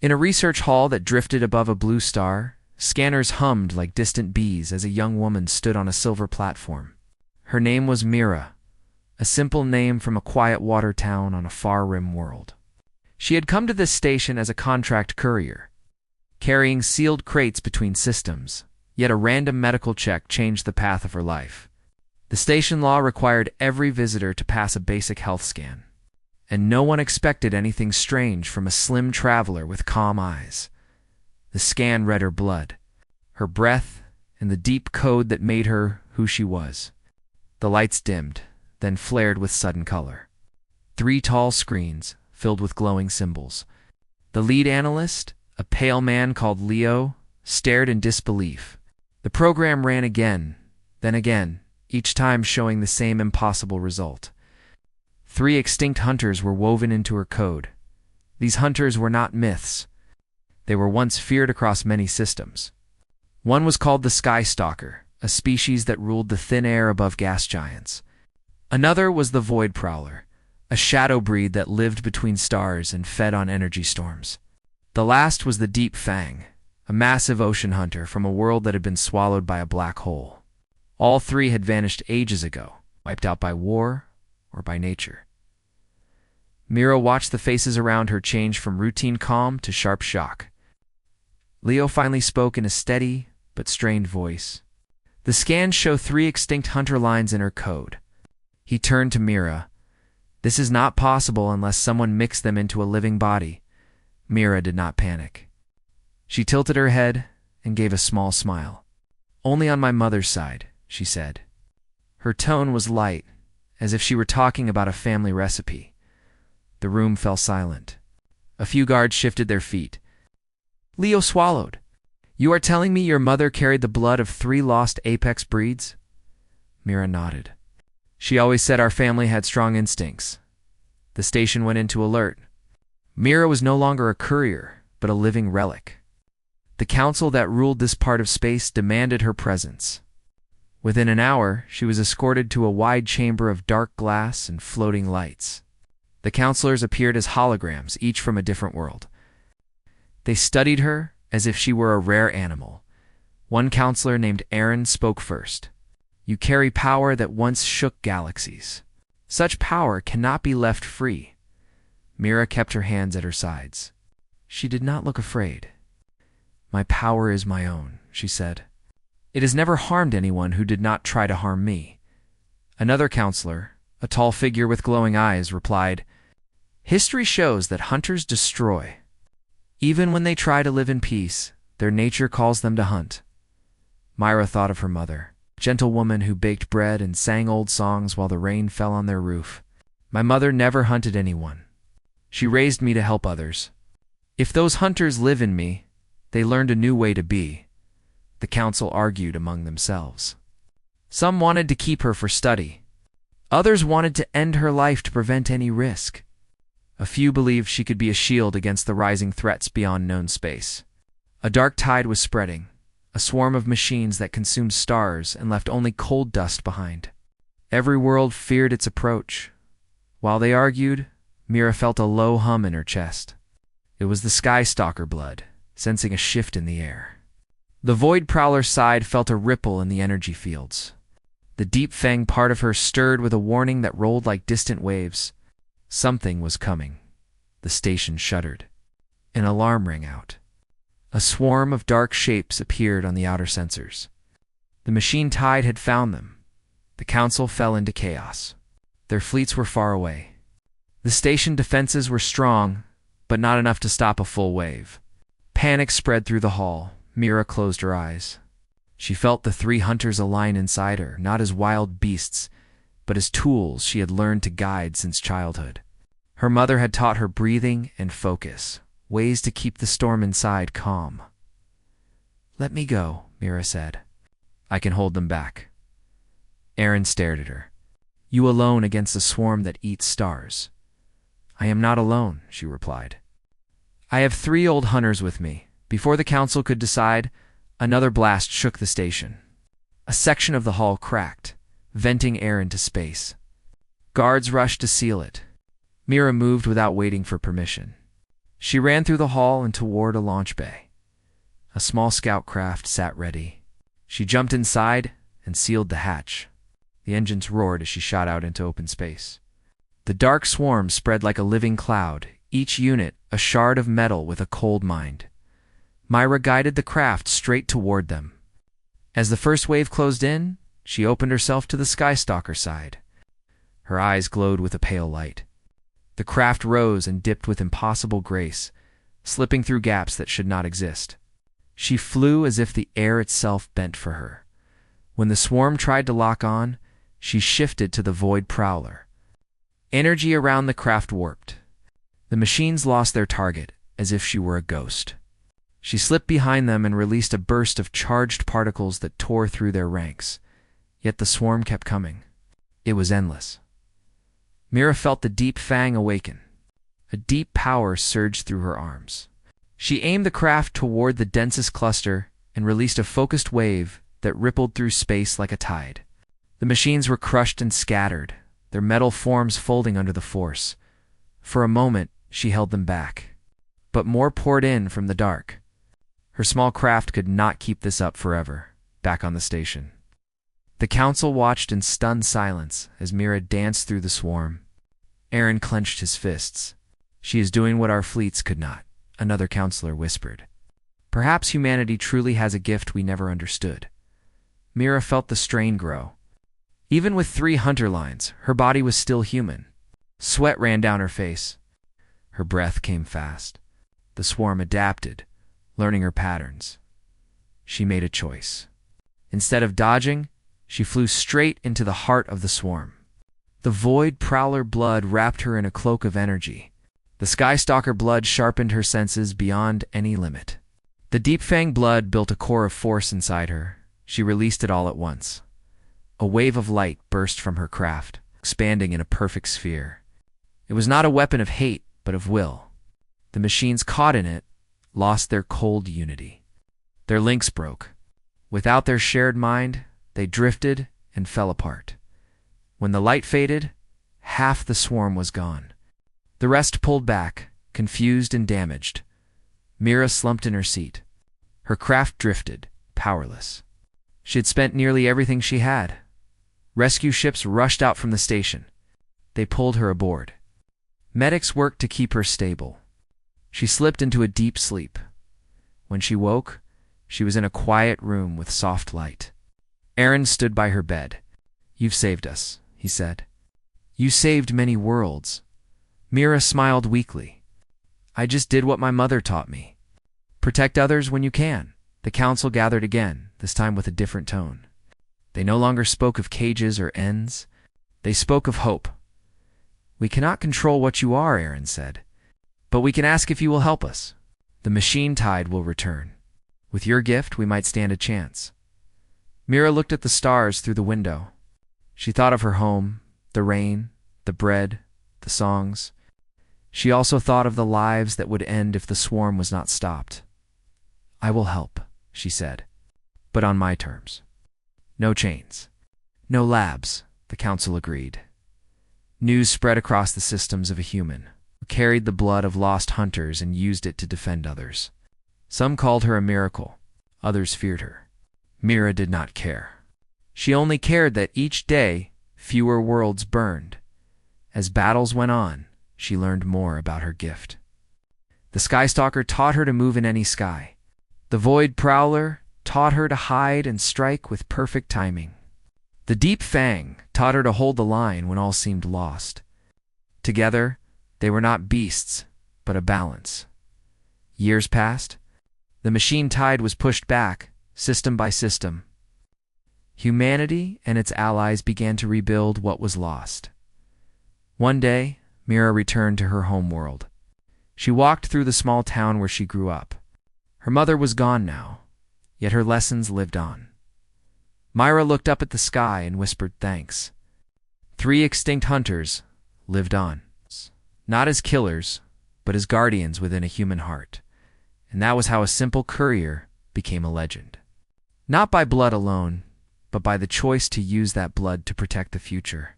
In a research hall that drifted above a blue star, scanners hummed like distant bees as a young woman stood on a silver platform. Her name was Mira, a simple name from a quiet water town on a far-rim world. She had come to this station as a contract courier, carrying sealed crates between systems, yet a random medical check changed the path of her life. The station law required every visitor to pass a basic health scan, and no one expected anything strange from a slim traveler with calm eyes. The scan read her blood, her breath, and the deep code that made her who she was. The lights dimmed, then flared with sudden color. 3 tall screens, filled with glowing symbols. The lead analyst, a pale man called Leo, stared in disbelief. The program ran again, then again, each time showing the same impossible result. 3 extinct hunters were woven into her code. These hunters were not myths. They were once feared across many systems. One was called the Sky Stalker, a species that ruled the thin air above gas giants. Another was the Void Prowler, a shadow breed that lived between stars and fed on energy storms. The last was the Deep Fang, a massive ocean hunter from a world that had been swallowed by a black hole. All 3 had vanished ages ago, wiped out by war or by nature. Mira watched the faces around her change from routine calm to sharp shock. Leo finally spoke in a steady but strained voice. The scans show 3 extinct hunter lines in her code. He turned to Mira. This is not possible unless someone mixed them into a living body. Mira did not panic. She tilted her head and gave a small smile. Only on my mother's side, she said. Her tone was light, as if she were talking about a family recipe. The room fell silent. A few guards shifted their feet. Leo swallowed. You are telling me your mother carried the blood of 3 lost apex breeds? Mira nodded. She always said our family had strong instincts. The station went into alert. Mira was no longer a courier, but a living relic. The council that ruled this part of space demanded her presence. Within an hour, she was escorted to a wide chamber of dark glass and floating lights. The counselors appeared as holograms, each from a different world. They studied her as if she were a rare animal. One counselor named Aaron spoke first. You carry power that once shook galaxies. Such power cannot be left free. Mira kept her hands at her sides. She did not look afraid. My power is my own, she said. It has never harmed anyone who did not try to harm me. Another counselor, a tall figure with glowing eyes, replied, History shows that hunters destroy. Even when they try to live in peace, their nature calls them to hunt. Myra thought of her mother, a gentle woman who baked bread and sang old songs while the rain fell on their roof. My mother never hunted anyone. She raised me to help others. If those hunters live in me, they learned a new way to be. The council argued among themselves. Some wanted to keep her for study. Others wanted to end her life to prevent any risk. A few believed she could be a shield against the rising threats beyond known space. A dark tide was spreading, a swarm of machines that consumed stars and left only cold dust behind. Every world feared its approach. While they argued, Mira felt a low hum in her chest. It was the Sky Stalker blood, sensing a shift in the air. The Void Prowler's side felt a ripple in the energy fields. The Deep Fang part of her stirred with a warning that rolled like distant waves. Something was coming. The station shuddered. An alarm rang out. A swarm of dark shapes appeared on the outer sensors. The machine tide had found them. The council fell into chaos. Their fleets were far away. The station defenses were strong, but not enough to stop a full wave. Panic spread through the hall. Mira closed her eyes. She felt the 3 hunters align inside her, not as wild beasts, but as tools she had learned to guide since childhood. Her mother had taught her breathing and focus, ways to keep the storm inside calm. Let me go, Mira said. I can hold them back. Aaron stared at her. You alone against a swarm that eats stars. I am not alone, she replied. I have 3 old hunters with me. Before the council could decide, another blast shook the station. A section of the hull cracked, venting air into space. Guards rushed to seal it. Mira moved without waiting for permission. She ran through the hall and toward a launch bay. A small scout craft sat ready. She jumped inside and sealed the hatch. The engines roared as she shot out into open space. The dark swarm spread like a living cloud, each unit a shard of metal with a cold mind. Myra guided the craft straight toward them. As the first wave closed in, she opened herself to the Skystalker side. Her eyes glowed with a pale light. The craft rose and dipped with impossible grace, slipping through gaps that should not exist. She flew as if the air itself bent for her. When the swarm tried to lock on, she shifted to the Void Prowler. Energy around the craft warped. The machines lost their target, as if she were a ghost. She slipped behind them and released a burst of charged particles that tore through their ranks. Yet the swarm kept coming. It was endless. Mira felt the deep fang awaken. A deep power surged through her arms. She aimed the craft toward the densest cluster and released a focused wave that rippled through space like a tide. The machines were crushed and scattered, their metal forms folding under the force. For a moment, she held them back. But more poured in from the dark. Her small craft could not keep this up forever. Back on the station, the council watched in stunned silence as Mira danced through the swarm. Aaron clenched his fists. "She is doing what our fleets could not," another counselor whispered. "Perhaps humanity truly has a gift we never understood." Mira felt the strain grow. Even with 3 hunter lines, her body was still human. Sweat ran down her face. Her breath came fast. The swarm adapted, learning her patterns. She made a choice. Instead of dodging, she flew straight into the heart of the swarm. The Void Prowler blood wrapped her in a cloak of energy. The Skystalker blood sharpened her senses beyond any limit. The Deep Fang blood built a core of force inside her. She released it all at once. A wave of light burst from her craft, expanding in a perfect sphere. It was not a weapon of hate, but of will. The machines caught in it lost their cold unity. Their links broke. Without their shared mind, they drifted and fell apart. When the light faded, half the swarm was gone. The rest pulled back, confused and damaged. Mira slumped in her seat. Her craft drifted, powerless. She had spent nearly everything she had. Rescue ships rushed out from the station. They pulled her aboard. Medics worked to keep her stable. She slipped into a deep sleep. When she woke, she was in a quiet room with soft light. Aaron stood by her bed. "You've saved us," he said. "You saved many worlds." Mira smiled weakly. "I just did what my mother taught me. Protect others when you can." The council gathered again, this time with a different tone. They no longer spoke of cages or ends. They spoke of hope. "We cannot control what you are," Aaron said, "but we can ask if you will help us. The machine tide will return. With your gift, we might stand a chance." Mira looked at the stars through the window. She thought of her home, the rain, the bread, the songs. She also thought of the lives that would end if the swarm was not stopped. "I will help," she said, "but on my terms. No chains. No labs," the council agreed. News spread across the systems of a human who carried the blood of lost hunters and used it to defend others. Some called her a miracle. Others feared her. Mira did not care. She only cared that each day fewer worlds burned. As battles went on, she learned more about her gift. The Skystalker taught her to move in any sky. The Void Prowler taught her to hide and strike with perfect timing. The Deep Fang taught her to hold the line when all seemed lost. Together, they were not beasts, but a balance. Years passed. The machine tide was pushed back, system by system. Humanity and its allies began to rebuild what was lost. One day, Mira returned to her homeworld. She walked through the small town where she grew up. Her mother was gone now, yet her lessons lived on. Myra looked up at the sky and whispered thanks. 3 extinct hunters lived on, not as killers, but as guardians within a human heart. And that was how a simple courier became a legend. Not by blood alone, but by the choice to use that blood to protect the future.